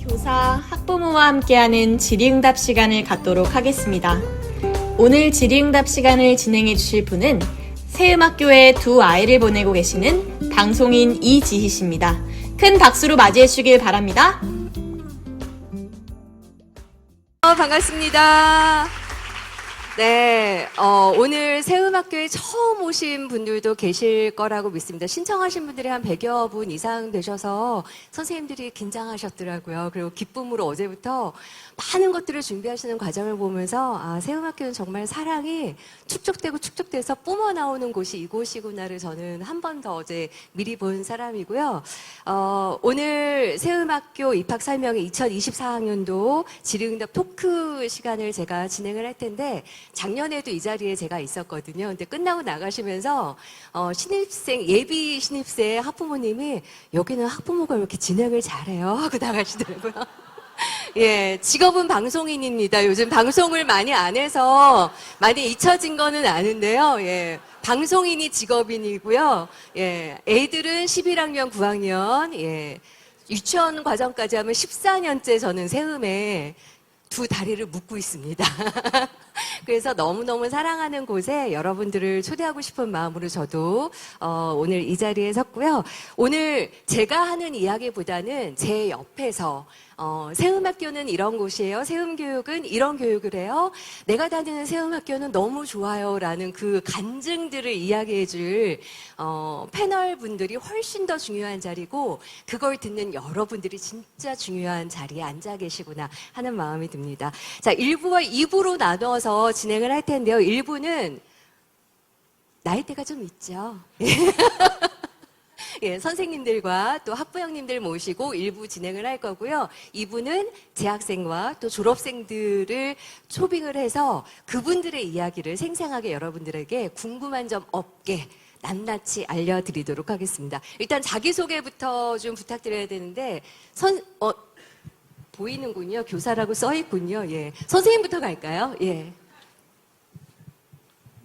교사, 학부모와 함께하는 질의응답 시간을 갖도록 하겠습니다. 오늘 질의응답 시간을 진행해 주실 분은 새음학교에 두 아이를 보내고 계시는 방송인 이지희 씨입니다. 큰 박수로 맞이해 주시길 바랍니다. 반갑습니다. 네, 오늘 새음학교에 처음 오신 분들도 계실 거라고 믿습니다. 신청하신 분들이 한 100여 분 이상 되셔서 선생님들이 긴장하셨더라고요. 그리고 기쁨으로 어제부터 많은 것들을 준비하시는 과정을 보면서 새음학교는 정말 사랑이 축적되고 축적돼서 뿜어나오는 곳이 이곳이구나를 저는 한 번 더 어제 미리 본 사람이고요. 오늘 새음학교 입학 설명회 2024학년도 질의응답 토크 시간을 제가 진행을 할 텐데 작년에도 이 자리에 제가 있었거든요. 근데 끝나고 나가시면서 예비 신입생 학부모님이 여기는 학부모가 왜 이렇게 진행을 잘해요? 하고 나가시더라고요. 예, 직업은 방송인입니다. 요즘 방송을 많이 안 해서 많이 잊혀진 거는 아는데요. 예, 방송인이 직업인이고요. 예, 애들은 11학년, 9학년, 예, 유치원 과정까지 하면 14년째 저는 새음에 두 다리를 묶고 있습니다. 그래서 너무너무 사랑하는 곳에 여러분들을 초대하고 싶은 마음으로 저도 오늘 이 자리에 섰고요. 오늘 제가 하는 이야기보다는 제 옆에서 새음학교는 이런 곳이에요. 새음교육은 이런 교육을 해요. 내가 다니는 새음학교는 너무 좋아요. 라는 그 간증들을 이야기해 줄 패널 분들이 훨씬 더 중요한 자리고 그걸 듣는 여러분들이 진짜 중요한 자리에 앉아 계시구나 하는 마음이 듭니다. 자, 1부와 2부로 나눠서 진행을 할 텐데요. 1부는 나이대가 좀 있죠. 예, 선생님들과 또 학부형님들 모시고 1부 진행을 할 거고요. 2부는 재학생과 또 졸업생들을 초빙을 해서 그분들의 이야기를 생생하게 여러분들에게 궁금한 점 없게 낱낱이 알려드리도록 하겠습니다. 일단 자기소개부터 좀 부탁드려야 되는데 보이는군요. 교사라고 써있군요. 예, 선생님부터 갈까요? 예.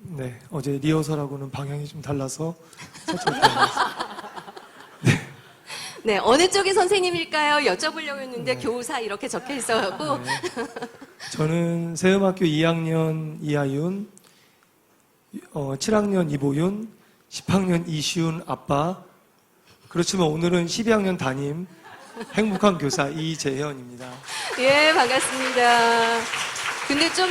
네, 어제 리허설하고는 방향이 좀 달라서 살짝 네, 어느 쪽이 선생님일까요? 여쭤보려고 했는데 교사 이렇게 적혀 있어갖고. 네. 저는 새음학교 2학년 이하윤, 7학년 이보윤, 10학년 이시윤 아빠. 그렇지만 오늘은 12학년 담임 행복한 교사 이재현입니다. 예, 반갑습니다. 근데 좀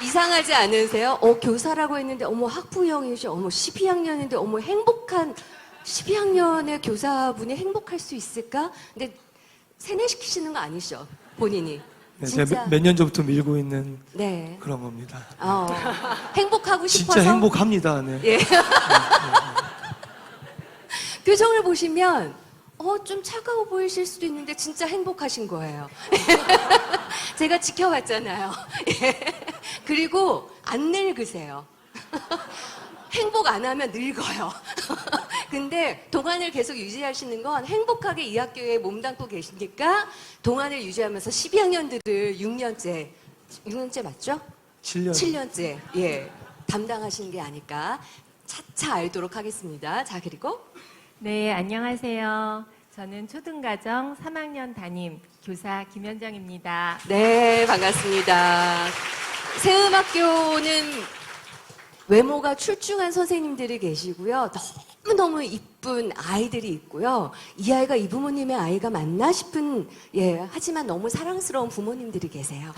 이상하지 않으세요? 교사라고 했는데 학부형이시죠? 12학년인데 행복한 12학년의 교사분이 행복할 수 있을까? 근데 세뇌시키시는 거 아니죠? 본인이. 네, 진짜. 제가 몇 년 전부터 밀고 있는 네. 그런 겁니다. 행복하고 싶어서. 진짜 행복합니다. 네. 예. 표정을 보시면 좀 차가워 보이실 수도 있는데 진짜 행복하신 거예요. 제가 지켜봤잖아요. 예. 그리고 안 늙으세요. 행복 안 하면 늙어요. 근데 동안을 계속 유지하시는 건 행복하게 이 학교에 몸담고 계시니까 동안을 유지하면서 12학년들을 6년째 맞죠? 7년째 예, 담당하시는 게 아닐까 차차 알도록 하겠습니다. 자, 그리고 네, 안녕하세요. 저는 초등가정 3학년 담임 교사 김현정입니다. 네, 반갑습니다. 새음학교는 외모가 출중한 선생님들이 계시고요. 너무너무 이쁜 아이들이 있고요. 이 아이가 이 부모님의 아이가 맞나 싶은, 예, 하지만 너무 사랑스러운 부모님들이 계세요.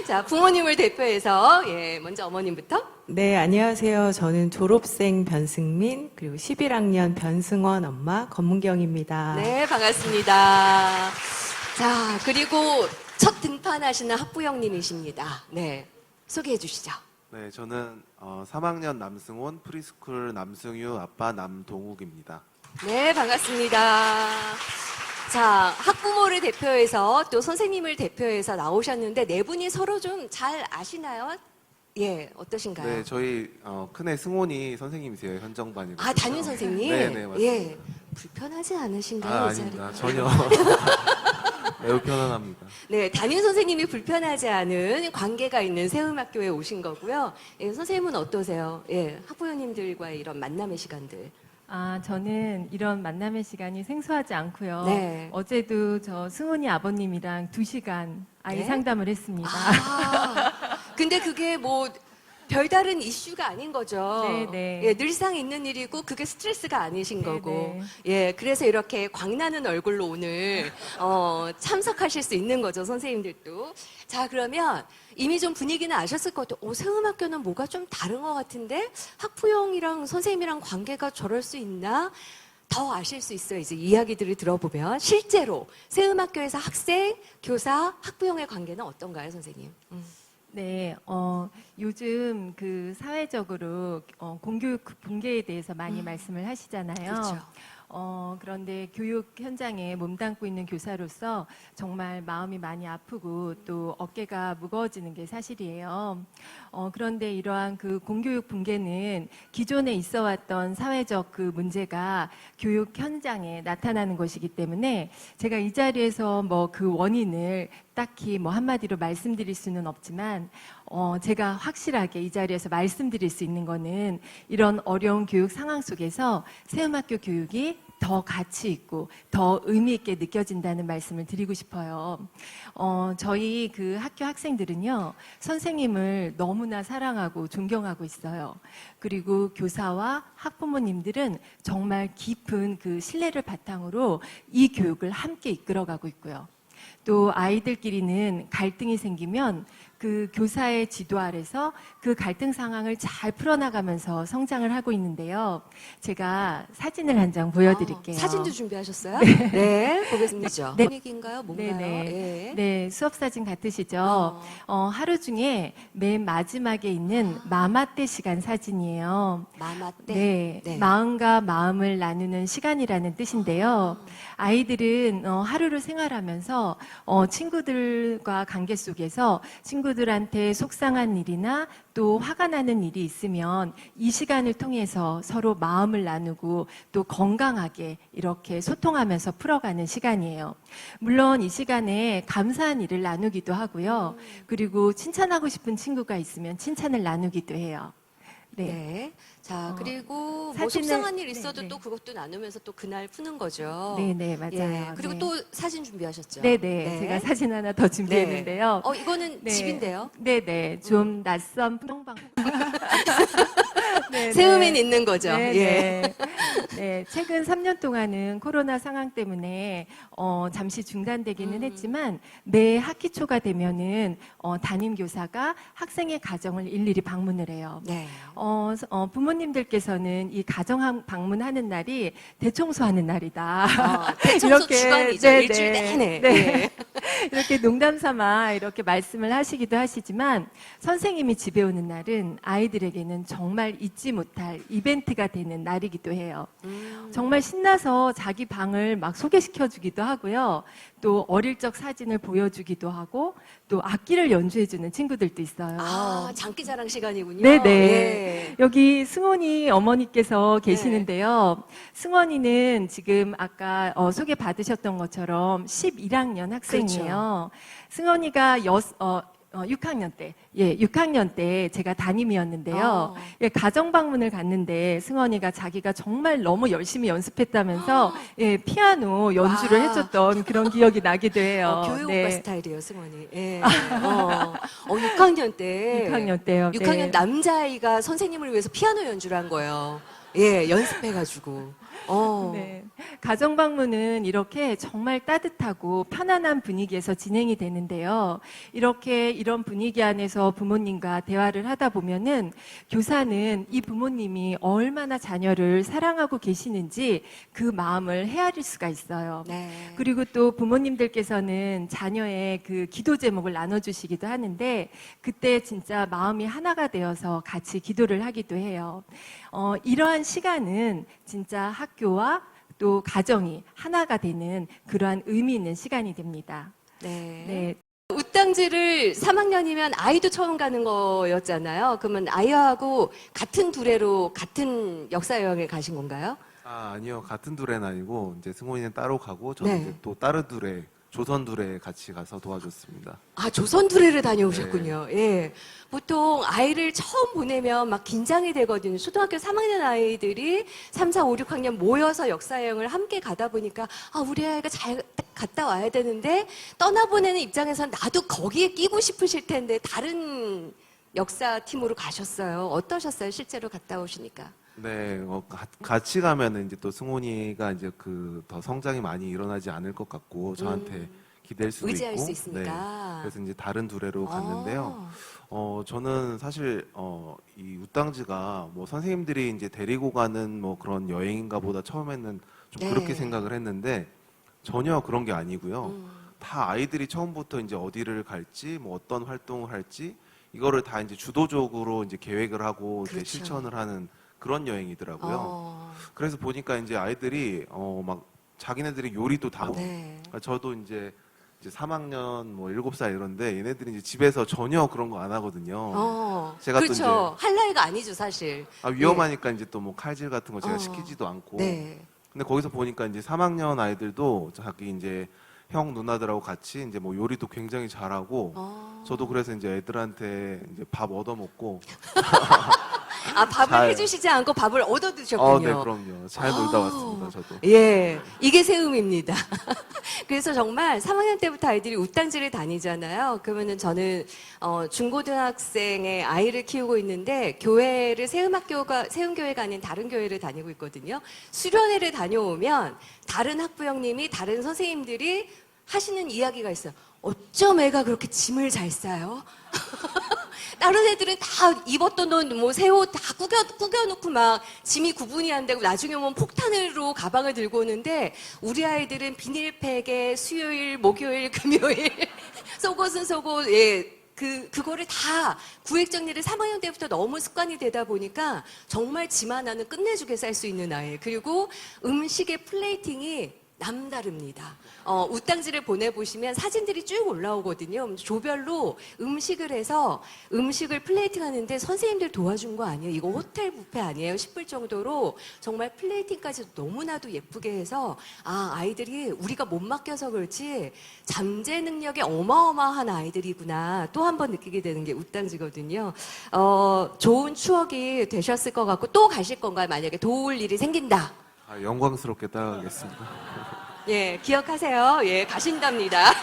자, 부모님을 대표해서, 예, 먼저 어머님부터. 네, 안녕하세요. 저는 졸업생 변승민, 그리고 11학년 변승원 엄마 권문경입니다. 네, 반갑습니다. 자, 그리고 첫 등판하시는 학부형님이십니다. 네, 소개해 주시죠. 네, 저는 3학년 남승훈, 프리스쿨 남승유, 아빠 남동욱입니다. 네, 반갑습니다. 자, 학부모를 대표해서 또 선생님을 대표해서 나오셨는데 네 분이 서로 좀 잘 아시나요? 예, 어떠신가요? 네, 저희 큰애 승훈이 선생님이세요. 현정반이고. 담임 선생님? 네, 네, 맞습니다. 예, 불편하지 않으신가요? 이 자리? 아닙니다. 전혀. 매우 편안합니다. 네, 담임 선생님이 불편하지 않은 관계가 있는 새음학교에 오신 거고요. 예, 선생님은 어떠세요? 예, 학부모님들과의 이런 만남의 시간들. 저는 이런 만남의 시간이 생소하지 않고요. 네. 어제도 저 승훈이 아버님이랑 2시간 아이 네? 상담을 했습니다. 근데 그게 뭐 별다른 이슈가 아닌 거죠. 네, 네. 예, 늘상 있는 일이고 그게 스트레스가 아니신 네, 거고. 네. 예, 그래서 이렇게 광나는 얼굴로 오늘 참석하실 수 있는 거죠, 선생님들도. 자, 그러면 이미 좀 분위기는 아셨을 것 같아요. 세움학교는 뭐가 좀 다른 것 같은데 학부형이랑 선생님이랑 관계가 저럴 수 있나? 더 아실 수 있어요. 이제 이야기들을 들어보면 실제로 세움학교에서 학생, 교사, 학부형의 관계는 어떤가요, 선생님? 네, 요즘 그 사회적으로 공교육 붕괴에 대해서 많이 말씀을 하시잖아요. 그렇죠. 그런데 교육 현장에 몸담고 있는 교사로서 정말 마음이 많이 아프고 또 어깨가 무거워지는 게 사실이에요. 그런데 이러한 그 공교육 붕괴는 기존에 있어 왔던 사회적 그 문제가 교육 현장에 나타나는 것이기 때문에 제가 이 자리에서 뭐 그 원인을 딱히 뭐 한마디로 말씀드릴 수는 없지만 제가 확실하게 이 자리에서 말씀드릴 수 있는 거는 이런 어려운 교육 상황 속에서 세움학교 교육이 더 가치 있고 더 의미 있게 느껴진다는 말씀을 드리고 싶어요. 저희 그 학교 학생들은요, 선생님을 너무나 사랑하고 존경하고 있어요. 그리고 교사와 학부모님들은 정말 깊은 그 신뢰를 바탕으로 이 교육을 함께 이끌어가고 있고요. 또 아이들끼리는 갈등이 생기면 그 교사의 지도 아래서 그 갈등 상황을 잘 풀어나가면서 성장을 하고 있는데요. 제가 사진을 한 장 보여드릴게요. 사진도 준비하셨어요? 네, 보겠습니다. 네. 분위기인가요? 뭔가요? 네네. 예. 네, 수업 사진 같으시죠? 하루 중에 맨 마지막에 있는 마마 때 시간 사진이에요. 마마 때. 네, 네. 마음과 마음을 나누는 시간이라는 뜻인데요. 아이들은 하루를 생활하면서 친구들과 관계 속에서 친구들한테 속상한 일이나 또 화가 나는 일이 있으면 이 시간을 통해서 서로 마음을 나누고 또 건강하게 이렇게 소통하면서 풀어가는 시간이에요. 물론 이 시간에 감사한 일을 나누기도 하고요. 그리고 칭찬하고 싶은 친구가 있으면 칭찬을 나누기도 해요. 네. 네. 자, 그리고 뭐 사진을- 속상한 일 있어도 네, 네. 또 그것도 나누면서 또 그날 푸는 거죠. 네네, 맞아요. 예. 그리고 네. 또 사진 준비하셨죠? 네네. 네. 제가 사진 하나 더 준비했는데요. 이거는 네. 집인데요. 네네. 좀 낯선 풍방. 네네. 세움인 있는 거죠. 네, 예. 네. 네, 최근 3년 동안은 코로나 상황 때문에 잠시 중단되기는 했지만 매 학기 초가 되면은 담임 교사가 학생의 가정을 일일이 방문을 해요. 네. 부모님들께서는 이 가정 방문하는 날이 대청소하는 날이다. 대청소 주간이죠. 네, 일주일 네. 내내. 네. 예. 이렇게 농담 삼아 이렇게 말씀을 하시기도 하시지만 선생님이 집에 오는 날은 아이들에게는 정말 잊지 못할 이벤트가 되는 날이기도 해요. 정말 신나서 자기 방을 막 소개시켜 주기도 하고요. 또 어릴 적 사진을 보여주기도 하고 또 악기를 연주해 주는 친구들도 있어요. 장기자랑 시간이군요. 네네. 예. 여기 승원이 어머니께서 계시는데요. 승원이는 지금 아까 소개 받으셨던 것처럼 11학년 학생이에요. 승원이가 6학년 때, 6학년 때 제가 담임이었는데요. 예, 가정 방문을 갔는데 승원이가 자기가 정말 너무 열심히 연습했다면서 피아노 연주를 와. 해줬던 그런 기억이 나기도 해요. 교육 네. 오빠 스타일이에요, 승원이. 예. 6학년 때. 6학년 때요. 6학년 네. 남자아이가 선생님을 위해서 피아노 연주를 한 거예요. 예, 연습해가지고. 네. 가정 방문은 이렇게 정말 따뜻하고 편안한 분위기에서 진행이 되는데요. 이렇게 이런 분위기 안에서 부모님과 대화를 하다 보면은 교사는 이 부모님이 얼마나 자녀를 사랑하고 계시는지 그 마음을 헤아릴 수가 있어요. 네. 그리고 또 부모님들께서는 자녀의 그 기도 제목을 나눠주시기도 하는데 그때 진짜 마음이 하나가 되어서 같이 기도를 하기도 해요. 이러한 시간은 진짜 학교와 또 가정이 하나가 되는 그러한 의미 있는 시간이 됩니다. 네. 네. 웃당지를 3학년이면 아이도 처음 가는 거였잖아요. 그러면 아이하고 같은 두레로 같은 역사 여행을 가신 건가요? 아니요. 같은 두레는 아니고 이제 승훈이는 따로 가고 저는 네. 이제 또 다른 두레 조선둘에 같이 가서 도와줬습니다. 아, 조선두레를 다녀오셨군요. 예. 보통 아이를 처음 보내면 막 긴장이 되거든요. 초등학교 3학년 아이들이 3, 4, 5, 6학년 모여서 역사여행을 함께 가다 보니까 아, 우리 아이가 잘 갔다 와야 되는데 떠나보내는 입장에선 나도 거기에 끼고 싶으실 텐데 다른 역사팀으로 가셨어요. 어떠셨어요? 실제로 갔다 오시니까. 네, 같이 가면은 이제 또 승훈이가 이제 그 더 성장이 많이 일어나지 않을 것 같고 저한테 기댈 수도 의지할 있고. 수 있으니까. 네, 그래서 이제 다른 두레로 갔는데요. 저는 사실 이 우땅지가 뭐 선생님들이 이제 데리고 가는 뭐 그런 여행인가 보다 처음에는 좀 네. 그렇게 생각을 했는데 전혀 그런 게 아니고요. 다 아이들이 처음부터 이제 어디를 갈지 뭐 어떤 활동을 할지 이거를 다 이제 주도적으로 이제 계획을 하고 이제 그렇죠. 실천을 하는 그런 여행이더라고요. 그래서 보니까 이제 아이들이 막 자기네들이 요리도 다 하고 네. 그러니까 저도 이제 3학년 뭐 7살 이런데 얘네들이 이제 집에서 전혀 그런 거 안 하거든요. 제가 또 그렇죠. 할 나이가 아니죠, 사실. 위험하니까 이제 또 뭐 칼질 같은 거 제가 시키지도 않고. 네. 근데 거기서 보니까 이제 3학년 아이들도 자기 이제 형 누나들하고 같이 이제 뭐 요리도 굉장히 잘하고 저도 그래서 이제 애들한테 이제 밥 얻어 먹고 아, 밥을 잘- 해주시지 않고 밥을 얻어 드셨군요. 네, 그럼요. 잘 놀다 왔습니다, 저도. 예, 이게 세움입니다. 그래서 정말 3학년 때부터 아이들이 우땅지를 다니잖아요. 그러면은 저는 중고등학생의 아이를 키우고 있는데 교회를 세움교회가 아닌 다른 교회를 다니고 있거든요. 수련회를 다녀오면 다른 학부형님이 다른 선생님들이 하시는 이야기가 있어요. 어쩜 애가 그렇게 짐을 잘 싸요? 다른 애들은 다 입었던 옷, 뭐 새 옷 다 구겨놓고 막 짐이 구분이 안 되고 나중에 오면 폭탄으로 가방을 들고 오는데 우리 아이들은 비닐팩에 수요일, 목요일, 금요일 속옷은 속옷, 예. 그거를 다 구획 정리를 3학년 때부터 너무 습관이 되다 보니까 정말 짐 하나는 끝내주게 쌀 수 있는 아이. 그리고 음식의 플레이팅이 남다릅니다. 우땅지를 보내보시면 사진들이 쭉 올라오거든요. 조별로 음식을 해서 음식을 플레이팅 하는데 선생님들 도와준 거 아니에요. 이거 호텔 뷔페 아니에요 싶을 정도로 정말 플레이팅까지 너무나도 예쁘게 해서 아이들이 우리가 못 맡겨서 그렇지 잠재 능력이 어마어마한 아이들이구나 또 한 번 느끼게 되는 게 우땅지거든요. 좋은 추억이 되셨을 것 같고 또 가실 건가요? 만약에 도울 일이 생긴다. 영광스럽게 따라가겠습니다. 예, 기억하세요. 예, 가신답니다.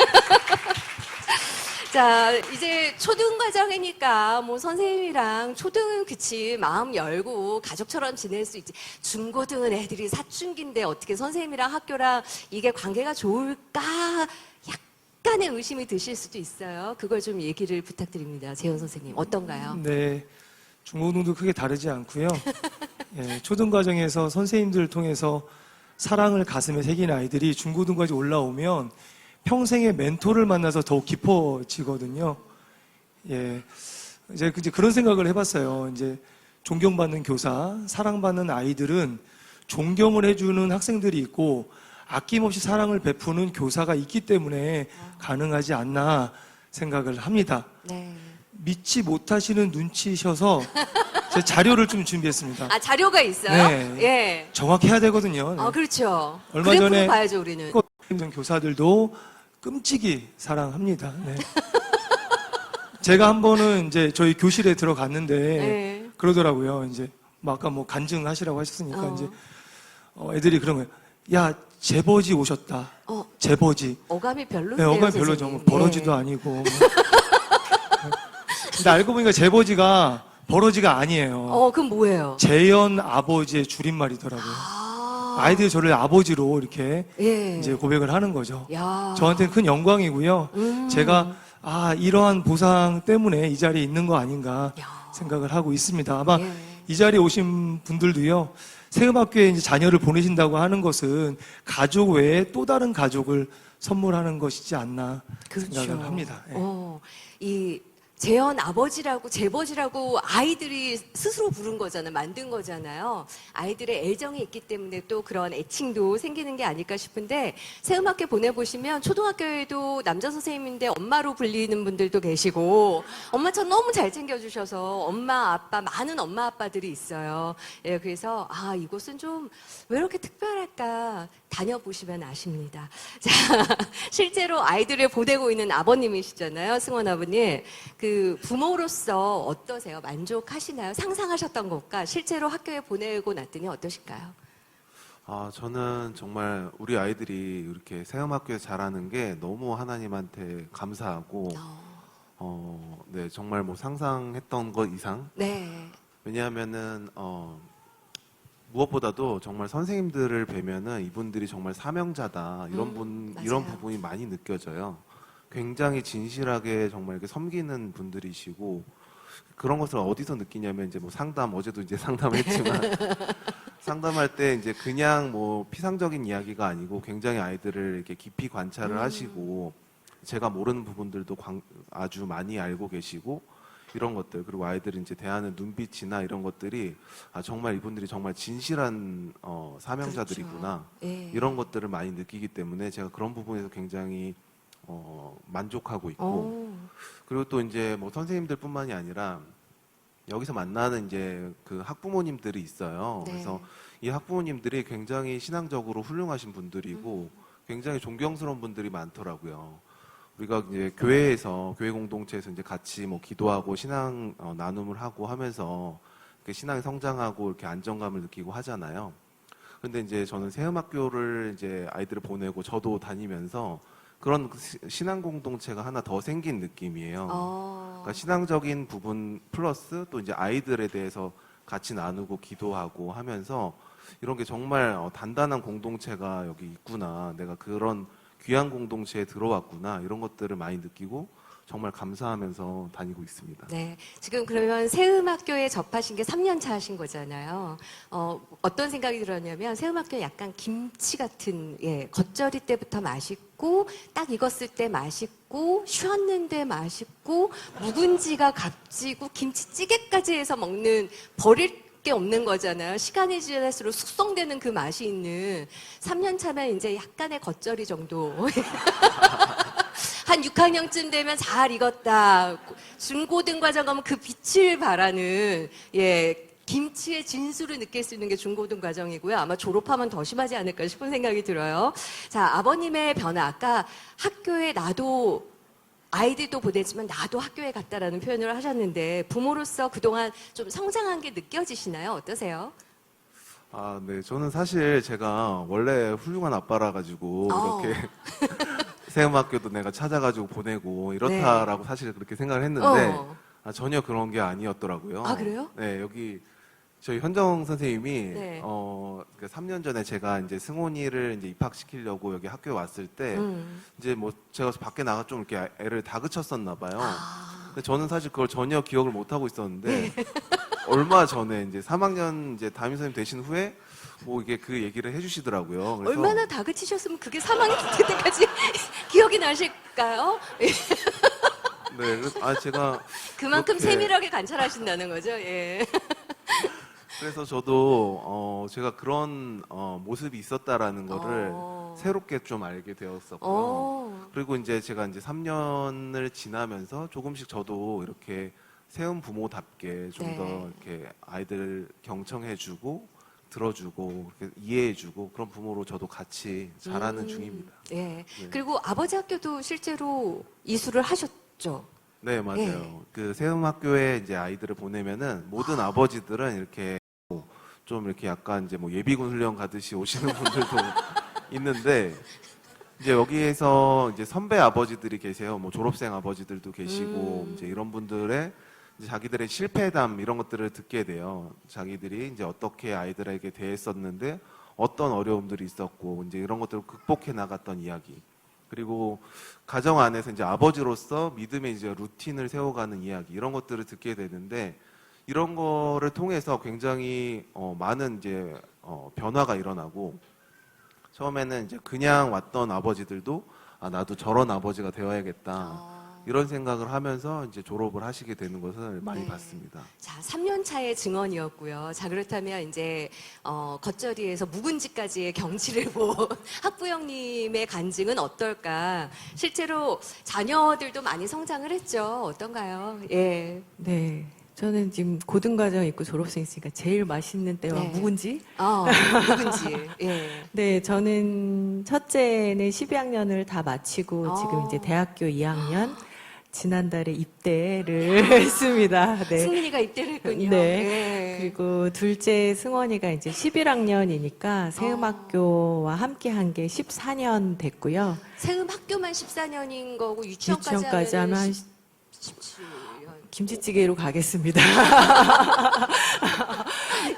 자, 이제 초등 과정이니까 뭐 선생님이랑 초등은 그치 마음 열고 가족처럼 지낼 수 있지. 중고등은 애들이 사춘기인데 어떻게 선생님이랑 학교랑 이게 관계가 좋을까? 약간의 의심이 드실 수도 있어요. 그걸 좀 얘기를 부탁드립니다. 재현 선생님 어떤가요? 네, 중고등도 크게 다르지 않고요. 예, 초등 과정에서 선생님들을 통해서 사랑을 가슴에 새긴 아이들이 중고등까지 올라오면 평생의 멘토를 만나서 더욱 깊어지거든요. 예, 이제 그런 생각을 해봤어요. 이제 존경받는 교사, 사랑받는 아이들은 존경을 해주는 학생들이 있고 아낌없이 사랑을 베푸는 교사가 있기 때문에 가능하지 않나 생각을 합니다. 네. 믿지 못하시는 눈치셔서 제 자료를 좀 준비했습니다. 아, 자료가 있어요? 네. 예. 정확해야 되거든요. 네. 그렇죠. 얼마 그래프로 전에 봐야죠, 우리는. 교사들도 끔찍이 사랑합니다. 네. 제가 한 번은 이제 저희 교실에 들어갔는데 네. 그러더라고요. 이제 뭐 아까 뭐 간증하시라고 하셨으니까 어. 이제 애들이 그런 거예요. 야, 제버지 오셨다. 제버지. 어감이 별로네요. 네, 어감이 별로죠. 선생님. 뭐 버러지도 예. 아니고. 뭐. 근데 알고 보니까 제버지가 버러지가 아니에요. 그럼 뭐예요? 재현 아버지의 줄임말이더라고요. 아이들이 저를 아버지로 이렇게 예. 이제 고백을 하는 거죠. 야. 저한테는 큰 영광이고요. 제가 이러한 보상 때문에 이 자리에 있는 거 아닌가 야. 생각을 하고 있습니다. 아마 예. 이 자리에 오신 분들도요. 세음학교에 이제 자녀를 보내신다고 하는 것은 가족 외에 또 다른 가족을 선물하는 것이지 않나 생각을 합니다. 예. 이 재현 아버지라고 재버지라고 아이들이 스스로 부른 거잖아요. 만든 거잖아요. 아이들의 애정이 있기 때문에 또 그런 애칭도 생기는 게 아닐까 싶은데 세음학교 보내보시면 초등학교에도 남자 선생님인데 엄마로 불리는 분들도 계시고 엄마처럼 너무 잘 챙겨주셔서 엄마 아빠 많은 엄마 아빠들이 있어요. 예, 그래서 이곳은 좀 왜 이렇게 특별할까 다녀보시면 아십니다. 자, 실제로 아이들을 보내고 있는 아버님이시잖아요, 승원 아버님. 그 부모로서 어떠세요? 만족하시나요? 상상하셨던 것과 실제로 학교에 보내고 났더니 어떠실까요? 저는 정말 우리 아이들이 이렇게 세음학교에서 자라는 게 너무 하나님한테 감사하고, 네, 정말 뭐 상상했던 것 이상. 네. 왜냐하면은, 무엇보다도 정말 선생님들을 뵈면은 이분들이 정말 사명자다. 이런 맞아요. 부분이 많이 느껴져요. 굉장히 진실하게 정말 이렇게 섬기는 분들이시고, 그런 것을 어디서 느끼냐면 이제 뭐 어제도 이제 상담했지만, 상담할 때 이제 그냥 뭐 피상적인 이야기가 아니고 굉장히 아이들을 이렇게 깊이 관찰을 하시고 제가 모르는 부분들도 아주 많이 알고 계시고 이런 것들 그리고 아이들이 이제 대하는 눈빛이나 이런 것들이 정말 이분들이 정말 진실한 사명자들이구나 그렇죠. 예. 이런 것들을 많이 느끼기 때문에 제가 그런 부분에서 굉장히 만족하고 있고 오. 그리고 또 이제 뭐 선생님들뿐만이 아니라 여기서 만나는 이제 그 학부모님들이 있어요. 네. 그래서 이 학부모님들이 굉장히 신앙적으로 훌륭하신 분들이고 굉장히 존경스러운 분들이 많더라고요. 우리가 이제 교회에서 교회 공동체에서 이제 같이 뭐 기도하고 신앙 나눔을 하고 하면서 이렇게 신앙이 성장하고 이렇게 안정감을 느끼고 하잖아요. 근데 이제 저는 세음학교를 이제 아이들을 보내고 저도 다니면서 그런 신앙 공동체가 하나 더 생긴 느낌이에요. 그러니까 신앙적인 부분 플러스 또 이제 아이들에 대해서 같이 나누고 기도하고 하면서 이런 게 정말 단단한 공동체가 여기 있구나. 내가 그런 귀한 공동체에 들어왔구나. 이런 것들을 많이 느끼고 정말 감사하면서 다니고 있습니다. 네. 지금 그러면 세음학교에 접하신 게 3년 차 하신 거잖아요. 어떤 생각이 들었냐면 세음학교 약간 김치 같은, 예, 겉절이 때부터 맛있고, 딱 익었을 때 맛있고, 쉬었는데 맛있고, 묵은지가 값지고, 김치찌개까지 해서 먹는, 버릴 게 없는 거잖아요. 시간이 지날수록 숙성되는 그 맛이 있는 3년 차면 이제 약간의 겉절이 정도. 한 6학년쯤 되면 잘 익었다. 중고등과정 가면 그 빛을 발하는, 예, 김치의 진수를 느낄 수 있는 게 중고등과정이고요. 아마 졸업하면 더 심하지 않을까 싶은 생각이 들어요. 자, 아버님의 변화. 아까 학교에 나도 아이들도 보내지만 나도 학교에 갔다라는 표현을 하셨는데 부모로서 그동안 좀 성장한 게 느껴지시나요? 어떠세요? 네. 저는 사실 제가 원래 훌륭한 아빠라 가지고 이렇게 세음학교도 내가 찾아가지고 보내고 이렇다라고 사실 그렇게 생각을 했는데 전혀 그런 게 아니었더라고요. 아, 그래요? 네, 여기 저희 현정 선생님이 네. 3년 전에 제가 이제 승훈이를 이제 입학시키려고 여기 학교에 왔을 때 이제 뭐 제가 밖에 나가 좀 이렇게 애를 다그쳤었나 봐요. 근데 저는 사실 그걸 전혀 기억을 못 하고 있었는데 얼마 전에 이제 3학년 이제 담임 선생님 되신 후에 뭐 이게 그 얘기를 해주시더라고요. 그래서 얼마나 다그치셨으면 그게 3학년 때까지 기억이 나실까요? 네, 제가 그만큼 그렇게- 세밀하게 관찰하신다는 거죠. 예. 그래서 저도 제가 그런 모습이 있었다라는 거를 새롭게 좀 알게 되었었고요. 그리고 이제 제가 이제 3년을 지나면서 조금씩 저도 이렇게 세운 부모답게 좀 더 네. 이렇게 아이들 경청해주고 들어주고 이렇게 이해해주고 그런 부모로 저도 같이 자라는 중입니다. 예. 네. 그리고 아버지 학교도 실제로 이수를 하셨죠. 네, 맞아요. 예. 그 세음학교에 이제 아이들을 보내면은 모든 아버지들은 이렇게 좀 이렇게 약간 이제 뭐 예비군 훈련 가듯이 오시는 분들도 있는데 이제 여기에서 이제 선배 아버지들이 계세요. 뭐 졸업생 아버지들도 계시고 이제 이런 분들의 이제 자기들의 실패담 이런 것들을 듣게 돼요. 자기들이 이제 어떻게 아이들에게 대했었는데 어떤 어려움들이 있었고 이제 이런 것들을 극복해 나갔던 이야기. 그리고 가정 안에서 이제 아버지로서 믿음의 이제 루틴을 세워가는 이야기 이런 것들을 듣게 되는데 이런 거를 통해서 굉장히 많은 이제 변화가 일어나고 처음에는 이제 그냥 왔던 아버지들도 나도 저런 아버지가 되어야겠다 이런 생각을 하면서 이제 졸업을 하시게 되는 것을 많이 네. 봤습니다. 자, 3년 차의 증언이었고요. 자, 그렇다면 이제 겉절이에서 묵은지까지의 경치를 본 학부형님의 간증은 어떨까? 실제로 자녀들도 많이 성장을 했죠. 어떤가요? 예. 네. 저는 지금 고등과정 있고 졸업생 있으니까 제일 맛있는 때가 네. 묵은지? 누군지. 예. 네, 저는 첫째는 12학년을 다 마치고 지금 이제 대학교 2학년 지난달에 입대를 했습니다. 네. 승민이가 입대를 했군요. 네. 예. 그리고 둘째 승원이가 이제 11학년이니까 새음학교와 함께 한 게 14년 됐고요. 세음 학교만 14년인 거고 유치원까지, 유치원까지 하면 한 17년. 김치찌개로 가겠습니다.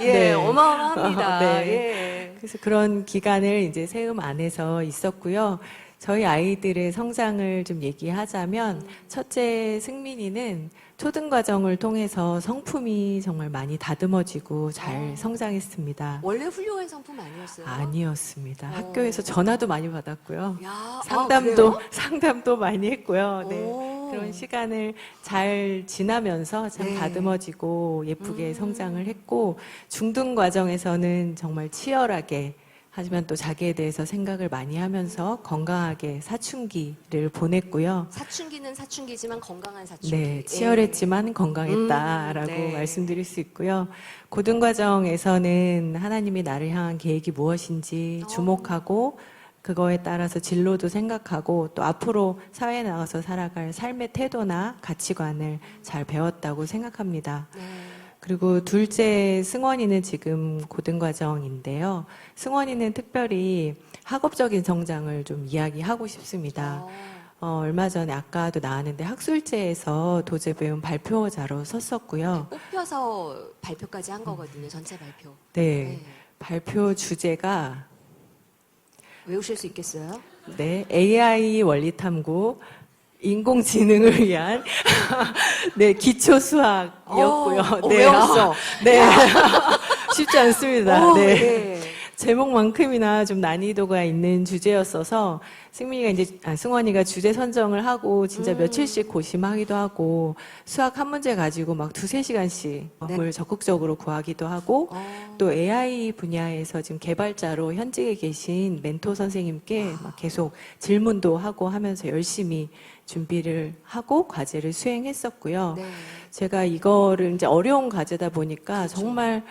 예, 네. 어마어마합니다. 네. 예. 그래서 그런 기간을 이제 세음 안에서 있었고요. 저희 아이들의 성장을 좀 얘기하자면 첫째 승민이는 초등과정을 통해서 성품이 정말 많이 다듬어지고 잘 성장했습니다. 원래 훌륭한 성품 아니었어요? 아니었습니다. 학교에서 전화도 많이 받았고요. 야, 상담도 많이 했고요. 네. 오. 그런 시간을 잘 지나면서 참 네. 다듬어지고 예쁘게 성장을 했고 중등 과정에서는 정말 치열하게 하지만 또 자기에 대해서 생각을 많이 하면서 건강하게 사춘기를 보냈고요. 사춘기는 사춘기지만 건강한 사춘기. 네, 치열했지만 건강했다라고 네. 말씀드릴 수 있고요. 고등과정에서는 하나님이 나를 향한 계획이 무엇인지 주목하고 그거에 따라서 진로도 생각하고 또 앞으로 사회에 나가서 살아갈 삶의 태도나 가치관을 잘 배웠다고 생각합니다. 네. 그리고 둘째 승원이는 지금 고등과정인데요. 승원이는 특별히 학업적인 성장을 좀 이야기하고 싶습니다. 얼마 전에 아까도 나왔는데 학술제에서 도제배움 발표자로 섰었고요. 뽑혀서 발표까지 한 거거든요. 전체 발표. 네, 발표 주제가 외우실 수 있겠어요? 네, AI 원리탐구 인공지능을 위한 네, 기초 수학이었고요. 네, 외웠어. 네. 쉽지 않습니다. 오, 네. 네. 제목만큼이나 좀 난이도가 있는 주제였어서 승원이가 주제 선정을 하고 진짜 며칠씩 고심하기도 하고 수학 한 문제 가지고 막 2-3시간씩 을 적극적으로 구하기도 하고 또 AI 분야에서 지금 개발자로 현직에 계신 멘토 선생님께 막 계속 질문도 하고 하면서 열심히 준비를 하고 과제를 수행했었고요. 네. 제가 이거를 이제 어려운 과제다 보니까 정말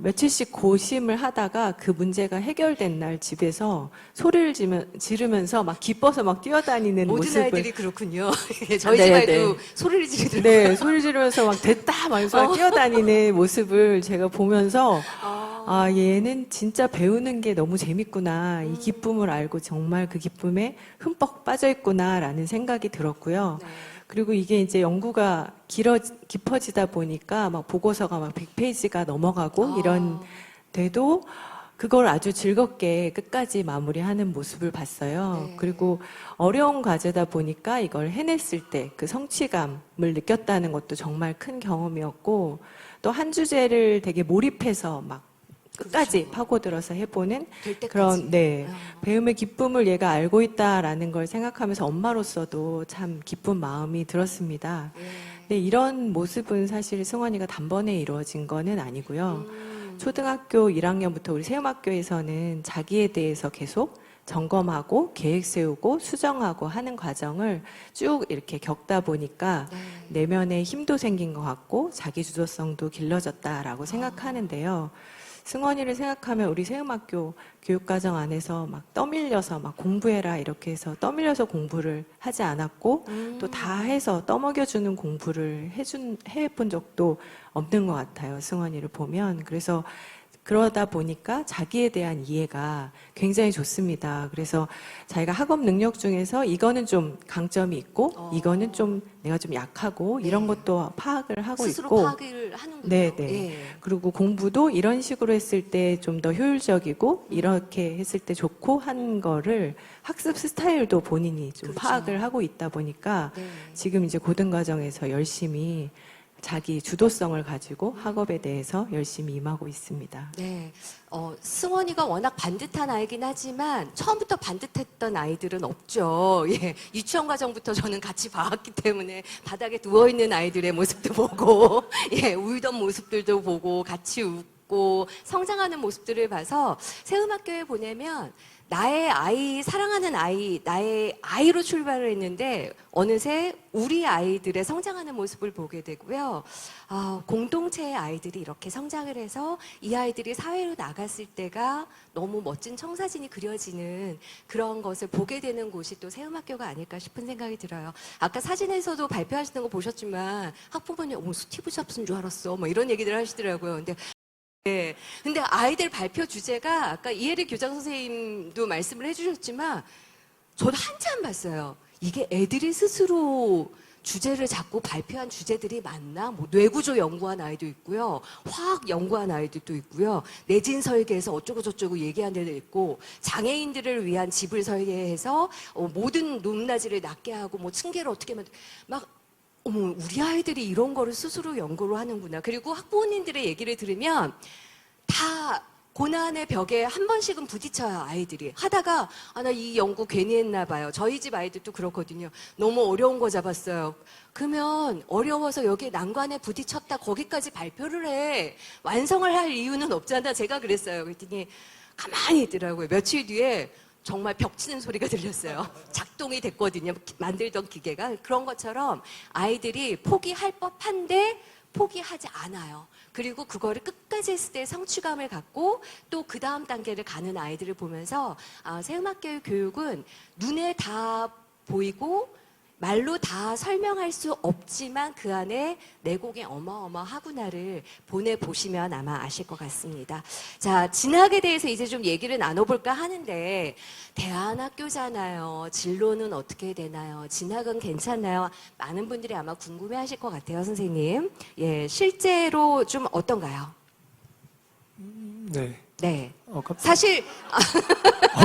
며칠씩 고심을 하다가 그 문제가 해결된 날 집에서 소리를 지르면서 막 기뻐서 막 뛰어다니는 모든 모습을 아이들이 그렇군요. 저희 네, 집 아이도 네. 소리를 지르더라고요. 네, 소리 지르면서 막 됐다 막 이러면서 막 뛰어다니는 모습을 제가 보면서 아, 얘는 진짜 배우는 게 너무 재밌구나. 이 기쁨을 알고 정말 그 기쁨에 흠뻑 빠져 있구나라는 생각이 들었고요. 네. 그리고 이게 이제 연구가 깊어지다 보니까 막 보고서가 막 100페이지가 넘어가고 이런 데도 그걸 아주 즐겁게 끝까지 마무리하는 모습을 봤어요. 네. 그리고 어려운 과제다 보니까 이걸 해냈을 때 그 성취감을 느꼈다는 것도 정말 큰 경험이었고 또 한 주제를 되게 몰입해서 막 끝까지 그렇죠. 파고들어서 해보는 될 때까지. 그런 배움의 기쁨을 얘가 알고 있다라는 걸 생각하면서 엄마로서도 참 기쁜 마음이 들었습니다. 근데 이런 모습은 사실 승원이가 단번에 이루어진 거는 아니고요. 초등학교 1학년부터 우리 세음학교에서는 자기에 대해서 계속 점검하고 계획 세우고 수정하고 하는 과정을 쭉 이렇게 겪다 보니까 내면에 힘도 생긴 것 같고 자기 주도성도 길러졌다라고 생각하는데요. 승원이를 생각하면 우리 세음학교 교육과정 안에서 막 떠밀려서 막 공부해라 이렇게 해서 떠밀려서 공부를 하지 않았고 또 다 해서 떠먹여주는 공부를 해본 적도 없는 것 같아요. 승원이를 보면. 그래서 그러다 보니까 자기에 대한 이해가 굉장히 좋습니다. 그래서 자기가 학업 능력 중에서 이거는 좀 강점이 있고 이거는 좀 내가 좀 약하고 이런 것도 파악을 하고 스스로 있고 파악을 하는군요. 네. 예. 그리고 공부도 이런 식으로 했을 때 좀 더 효율적이고 이렇게 했을 때 좋고 한 거를 학습 스타일도 본인이 좀 그렇죠. 파악을 하고 있다 보니까 네. 지금 이제 고등과정에서 열심히 자기 주도성을 가지고 학업에 대해서 열심히 임하고 있습니다. 네. 승원이가 워낙 반듯한 아이긴 하지만 처음부터 반듯했던 아이들은 없죠. 예. 유치원 과정부터 저는 같이 봐왔기 때문에 바닥에 누워있는 아이들의 모습도 보고, 예. 울던 모습들도 보고, 같이 웃고, 성장하는 모습들을 봐서 세음학교에 보내면 나의 아이, 사랑하는 아이, 나의 아이로 출발을 했는데 어느새 우리 아이들의 성장하는 모습을 보게 되고요. 공동체의 아이들이 이렇게 성장을 해서 이 아이들이 사회로 나갔을 때가 너무 멋진 청사진이 그려지는 그런 것을 보게 되는 곳이 또 세음학교가 아닐까 싶은 생각이 들어요. 아까 사진에서도 발표하시는 거 보셨지만 학부모님, 스티브 잡스인 줄 알았어. 뭐 이런 얘기들 하시더라고요. 근데 아이들 발표 주제가 아까 이혜리 교장 선생님도 말씀을 해주셨지만 저도 한참 봤어요. 이게 애들이 스스로 주제를 잡고 발표한 주제들이 맞나? 뭐 뇌구조 연구한 아이도 있고요. 화학 연구한 아이들도 있고요. 내진 설계해서 어쩌고 저쩌고 얘기한 애도 있고 장애인들을 위한 집을 설계해서 모든 높낮이를 낮게 하고 뭐 층계를 어떻게 막 어머, 우리 아이들이 이런 거를 스스로 연구를 하는구나. 그리고 학부모님들의 얘기를 들으면 다 고난의 벽에 한 번씩은 부딪혀요, 아이들이. 하다가, 나 이 연구 괜히 했나 봐요. 저희 집 아이들도 그렇거든요. 너무 어려운 거 잡았어요. 그러면 어려워서 여기 난관에 부딪혔다, 거기까지 발표를 해. 완성을 할 이유는 없잖아. 제가 그랬어요. 그랬더니 가만히 있더라고요. 며칠 뒤에 정말 벽 치는 소리가 들렸어요. 작동이 됐거든요. 만들던 기계가. 그런 것처럼 아이들이 포기할 법한데 포기하지 않아요. 그리고 그거를 끝까지 했을 때 성취감을 갖고 또 그 다음 단계를 가는 아이들을 보면서 세음학교의 교육은 눈에 다 보이고 말로 다 설명할 수 없지만 그 안에 내공이 어마어마하구나를 보내보시면 아마 아실 것 같습니다. 자, 진학에 대해서 이제 좀 얘기를 나눠볼까 하는데 대안학교잖아요. 진로는 어떻게 되나요? 진학은 괜찮나요? 많은 분들이 아마 궁금해하실 것 같아요, 선생님. 예, 실제로 좀 어떤가요? 네. 네. 깜짝... 사실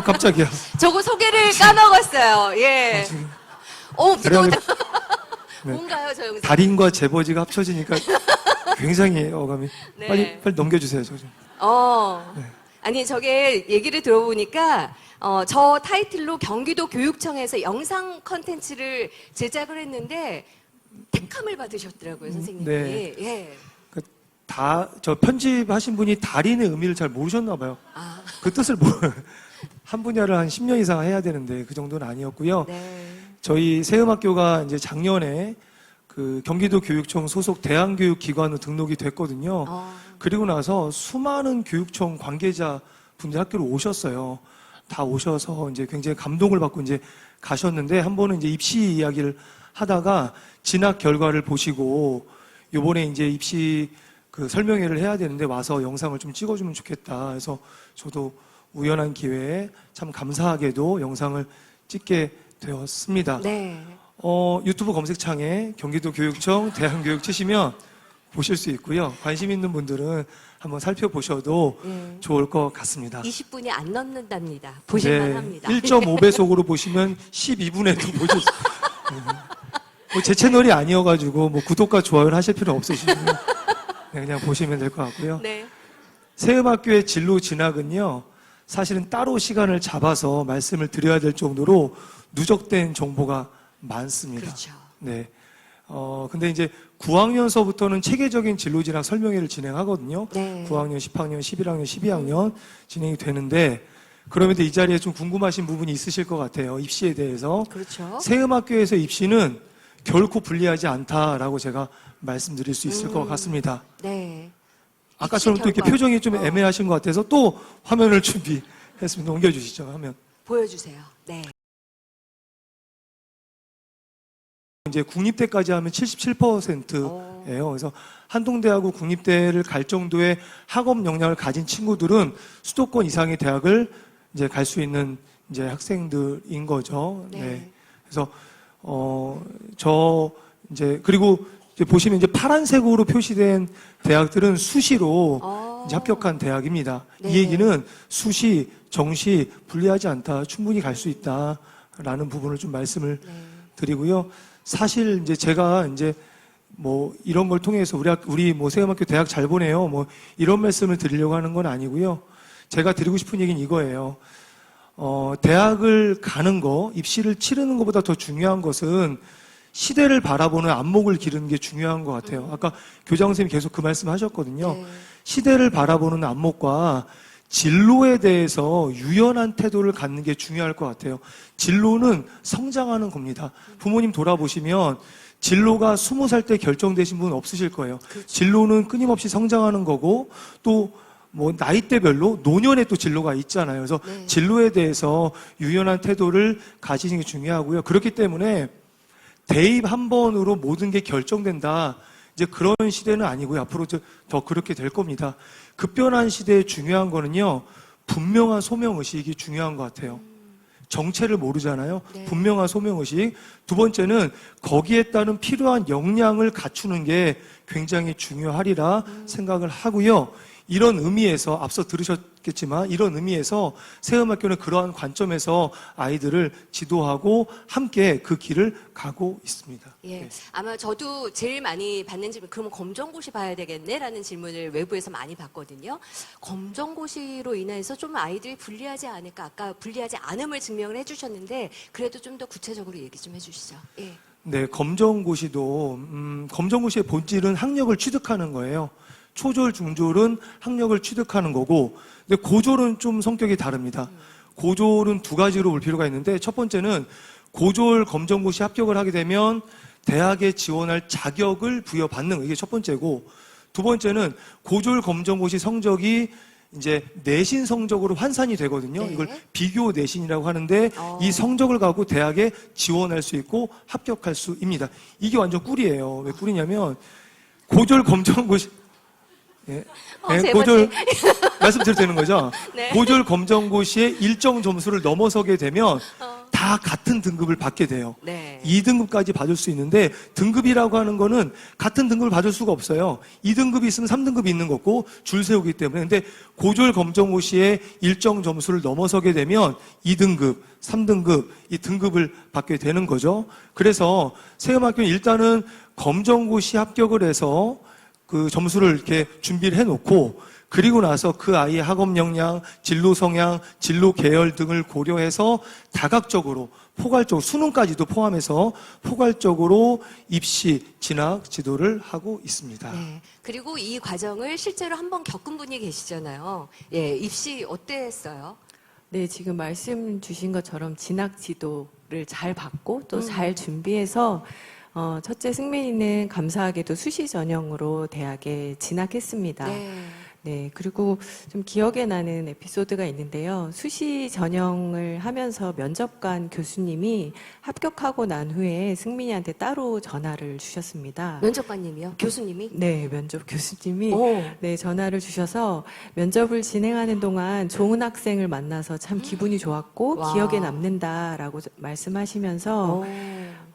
깜짝이야. 저거 소개를 까먹었어요. 예. 대략... 네. 뭔가요, 저 영상? 달인과 재버지가 합쳐지니까 굉장히 어감이. 네. 빨리 넘겨주세요, 저 좀. 네. 아니, 저게 얘기를 들어보니까, 저 타이틀로 경기도 교육청에서 영상 컨텐츠를 제작을 했는데, 택함을 받으셨더라고요, 선생님이. 네. 예. 저 편집하신 분이 달인의 의미를 잘 모르셨나 봐요. 그 뜻을 한 분야를 한 10년 이상 해야 되는데 그 정도는 아니었고요. 네. 저희 세음학교가 이제 작년에 그 경기도 교육청 소속 대안교육기관으로 등록이 됐거든요. 그리고 나서 수많은 교육청 관계자 분들 학교로 오셨어요. 다 오셔서 이제 굉장히 감동을 받고 이제 가셨는데 한 번은 이제 입시 이야기를 하다가 진학 결과를 보시고 요번에 이제 입시 그 설명회를 해야 되는데 와서 영상을 좀 찍어주면 좋겠다. 그래서 저도 우연한 기회에 참 감사하게도 영상을 찍게 되었습니다. 네. 유튜브 검색창에 경기도 교육청 대안교육 치시면 보실 수 있고요. 관심 있는 분들은 한번 살펴보셔도 좋을 것 같습니다. 20분이 안 넘는답니다. 보실만 합니다. 1.5배속으로 보시면 12분에도 보실 수 있어요. 제 채널이 아니어가지고 뭐 구독과 좋아요를 하실 필요 없으시면 그냥 보시면 될 것 같고요. 네. 세음학교의 진로 진학은요, 사실은 따로 시간을 잡아서 말씀을 드려야 될 정도로 누적된 정보가 많습니다. 그렇죠. 네. 근데 이제 9학년서부터는 체계적인 진로 진학 설명회를 진행하거든요. 네. 9학년, 10학년, 11학년, 12학년 진행이 되는데, 그러면서 이 자리에 좀 궁금하신 부분이 있으실 것 같아요. 입시에 대해서. 그렇죠. 세음학교에서 입시는 결코 불리하지 않다라고 제가 말씀드릴 수 있을 것 같습니다. 네. 아까처럼 또 이렇게 결과. 표정이 좀 애매하신 것 같아서 또 화면을 준비했습니다. 옮겨주시죠, 화면. 보여주세요. 네. 이제 국립대까지 하면 77%예요. 그래서 한동대하고 국립대를 갈 정도의 학업 역량을 가진 친구들은 수도권 이상의 대학을 이제 갈 수 있는 이제 학생들인 거죠. 네. 네. 그래서 그리고 이제 보시면 이제 파란색으로 표시된 대학들은 수시로 이제 합격한 대학입니다. 네. 이 얘기는 수시, 정시 불리하지 않다. 충분히 갈 수 있다라는 부분을 좀 말씀을 드리고요. 사실 이제 제가 이제 뭐 이런 걸 통해서 우리 뭐 세음학교 대학 잘 보내요. 뭐 이런 말씀을 드리려고 하는 건 아니고요. 제가 드리고 싶은 얘기는 이거예요. 대학을 가는 거, 입시를 치르는 것보다 더 중요한 것은 시대를 바라보는 안목을 기르는 게 중요한 것 같아요. 아까 교장 선생님이 계속 그 말씀 하셨거든요. 네. 시대를 바라보는 안목과 진로에 대해서 유연한 태도를 갖는 게 중요할 것 같아요. 진로는 성장하는 겁니다. 부모님 돌아보시면 진로가 20살 때 결정되신 분 없으실 거예요. 진로는 끊임없이 성장하는 거고 또 뭐 나이대별로 노년에 또 진로가 있잖아요. 그래서 네. 진로에 대해서 유연한 태도를 가지는 게 중요하고요. 그렇기 때문에 대입 한 번으로 모든 게 결정된다. 이제 그런 시대는 아니고요. 앞으로 더 그렇게 될 겁니다. 급변한 시대에 중요한 거는요. 분명한 소명의식이 중요한 것 같아요. 정체를 모르잖아요. 네. 분명한 소명의식. 두 번째는 거기에 따른 필요한 역량을 갖추는 게 굉장히 중요하리라 생각을 하고요. 이런 의미에서 앞서 들으셨겠지만 이런 의미에서 세음학교는 그러한 관점에서 아이들을 지도하고 함께 그 길을 가고 있습니다. 예, 네. 아마 저도 제일 많이 받는 질문, 그러면 검정고시 봐야 되겠네? 라는 질문을 외부에서 많이 받거든요. 검정고시로 인해서 좀 아이들이 불리하지 않을까? 아까 불리하지 않음을 증명을 해주셨는데, 그래도 좀 더 구체적으로 얘기 좀 해주시죠. 예. 네, 검정고시도 검정고시의 본질은 학력을 취득하는 거예요. 초졸, 중졸은 학력을 취득하는 거고, 근데 고졸은 좀 성격이 다릅니다. 고졸은 두 가지로 볼 필요가 있는데, 첫 번째는 고졸 검정고시 합격을 하게 되면 대학에 지원할 자격을 부여받는 거, 이게 첫 번째고, 두 번째는 고졸 검정고시 성적이 이제 내신 성적으로 환산이 되거든요. 네. 이걸 비교 내신이라고 하는데 이 성적을 갖고 대학에 지원할 수 있고 합격할 수입니다. 이게 완전 꿀이에요. 왜 꿀이냐면 고졸 검정고시 예. 세 고졸 말씀드려도 되는 거죠? 네. 고졸 검정고시의 일정 점수를 넘어서게 되면 다 같은 등급을 받게 돼요. 네. 2등급까지 받을 수 있는데 등급이라고 하는 거는 같은 등급을 받을 수가 없어요. 2등급이 있으면 3등급이 있는 거고 줄 세우기 때문에. 근데 고졸 검정고시의 일정 점수를 넘어서게 되면 2등급, 3등급 이 등급을 받게 되는 거죠. 그래서 세음학교는 일단은 검정고시 합격을 해서 그 점수를 이렇게 준비를 해놓고 그리고 나서 그 아이의 학업 역량, 진로 성향, 진로 계열 등을 고려해서 다각적으로 포괄적으로 수능까지도 포함해서 포괄적으로 입시, 진학 지도를 하고 있습니다. 네. 그리고 이 과정을 실제로 한번 겪은 분이 계시잖아요. 예, 입시 어땠어요? 네, 지금 말씀 주신 것처럼 진학 지도를 잘 받고 또 잘 준비해서 첫째 승민이는 감사하게도 수시 전형으로 대학에 진학했습니다. 네. 네, 그리고 좀 기억에 나는 에피소드가 있는데요. 수시 전형을 하면서 면접관 교수님이 합격하고 난 후에 승민이한테 따로 전화를 주셨습니다. 면접관님이요? 교수님이? 네, 면접 교수님이 오. 네, 전화를 주셔서 면접을 진행하는 동안 좋은 학생을 만나서 참 기분이 좋았고 와. 기억에 남는다라고 말씀하시면서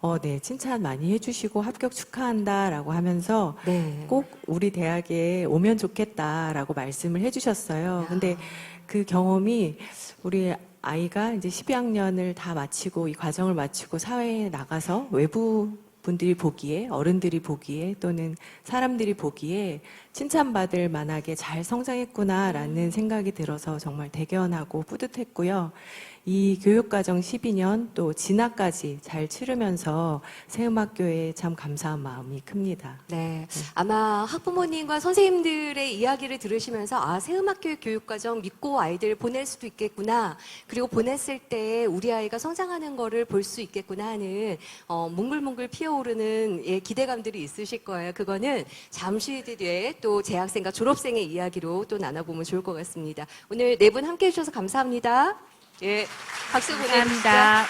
오. 네, 칭찬 많이 해주시고 합격 축하한다라고 하면서 네. 꼭 우리 대학에 오면 좋겠다라고 말씀을 해주셨어요. 근데 그 경험이 우리 아이가 이제 12학년을 다 마치고 이 과정을 마치고 사회에 나가서 외부 분들이 보기에 어른들이 보기에 또는 사람들이 보기에 칭찬받을 만하게 잘 성장했구나라는 생각이 들어서 정말 대견하고 뿌듯했고요. 이 교육과정 12년 또 진학까지 잘 치르면서 세음학교에 참 감사한 마음이 큽니다. 네. 아마 학부모님과 선생님들의 이야기를 들으시면서 아, 세음학교의 교육과정 믿고 아이들 보낼 수도 있겠구나. 그리고 보냈을 때 우리 아이가 성장하는 거를 볼 수 있겠구나 하는 몽글몽글 피어오르는 예, 기대감들이 있으실 거예요. 그거는 잠시 뒤에 또 재학생과 졸업생의 이야기로 또 나눠보면 좋을 것 같습니다. 오늘 네 분 함께해 주셔서 감사합니다. 예, 박수 보내주시죠. 감사합니다.